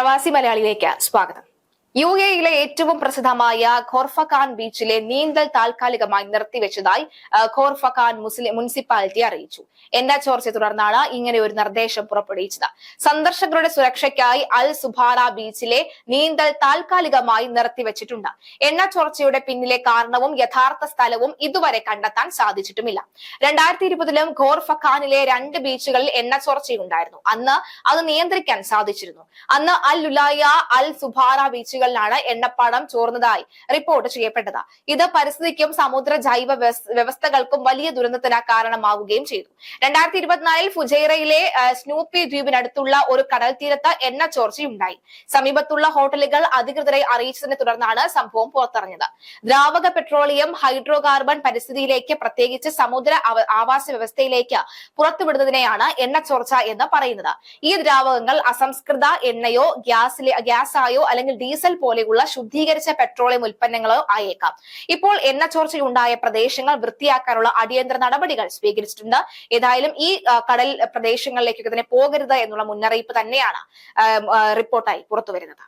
പ്രവാസി മലയാളിയിലേക്ക് സ്വാഗതം. UAE-യിലെ ഏറ്റവും പ്രസിദ്ധമായ ഖോർഫഖാൻ ബീച്ചിലെ നീന്തൽ താൽക്കാലികമായി നിർത്തിവെച്ചതായി ഖോർഫഖാൻ മുനിസിപ്പാലിറ്റി അറിയിച്ചു. എണ്ണ ചോർച്ചയെ തുടർന്നാണ് ഇങ്ങനെ ഒരു നിർദ്ദേശം പുറപ്പെടുവിച്ചത്. സന്ദർശകരുടെ സുരക്ഷയ്ക്കായി അൽ സുബാറ ബീച്ചിലെ നീന്തൽ താൽക്കാലികമായി നിർത്തിവെച്ചിട്ടുണ്ട്. എണ്ണ ചോർച്ചയുടെ പിന്നിലെ കാരണവും യഥാർത്ഥ സ്ഥലവും ഇതുവരെ കണ്ടെത്താൻ സാധിച്ചിട്ടുമില്ല. 2020-ലും ഖോർഫഖാനിലെ 2 ബീച്ചുകളിൽ എണ്ണ ചോർച്ചയുണ്ടായിരുന്നു. അന്ന് അത് നിയന്ത്രിക്കാൻ സാധിച്ചിരുന്നു. അന്ന് അൽ ലുലായ, അൽ സുബാറ ബീച്ചുകൾ ാണ് എണ്ണപ്പാടം ചോർന്നതായി റിപ്പോർട്ട് ചെയ്യപ്പെട്ടത്. ഇത് പരിസ്ഥിതിക്കും സമുദ്ര ജൈവ വ്യവസ്ഥകൾക്കും വലിയ ദുരന്തത്തിന് കാരണമാവുകയും ചെയ്തു. 2024-ൽ ഫുജൈറയിലെ സ്നൂപ്പി ദ്വീപിനടുത്തുള്ള ഒരു കടൽ തീരത്ത് എണ്ണ ചോർച്ചയുണ്ടായി. സമീപത്തുള്ള ഹോട്ടലുകൾ അധികൃതരെ അറിയിച്ചതിനെ തുടർന്നാണ് സംഭവം പുറത്തറിഞ്ഞത്. ദ്രാവക പെട്രോളിയം, ഹൈഡ്രോ കാർബൺ പരിസ്ഥിതിയിലേക്ക്, പ്രത്യേകിച്ച് സമുദ്ര ആവാസ വ്യവസ്ഥയിലേക്ക് പുറത്തുവിടുന്നതിനെയാണ് എണ്ണ ചോർച്ച എന്ന് പറയുന്നത്. ഈ ദ്രാവകങ്ങൾ അസംസ്കൃത എണ്ണയോ ഗ്യാസായോ അല്ലെങ്കിൽ ഡീസൽ പോലെയുള്ള ശുദ്ധീകരിച്ച പെട്രോളിയം ഉൽപ്പന്നങ്ങളോ ആയേക്കാം. ഇപ്പോൾ എണ്ണ ചോർച്ചയുണ്ടായ പ്രദേശങ്ങൾ വൃത്തിയാക്കാനുള്ള അടിയന്തര നടപടികൾ സ്വീകരിച്ചിട്ടുണ്ട്. ഏതായാലും ഈ കടൽ പ്രദേശങ്ങളിലേക്ക് തന്നെ പോകരുത് എന്നുള്ള മുന്നറിയിപ്പ് തന്നെയാണ് റിപ്പോർട്ടായി പുറത്തുവരുന്നത്.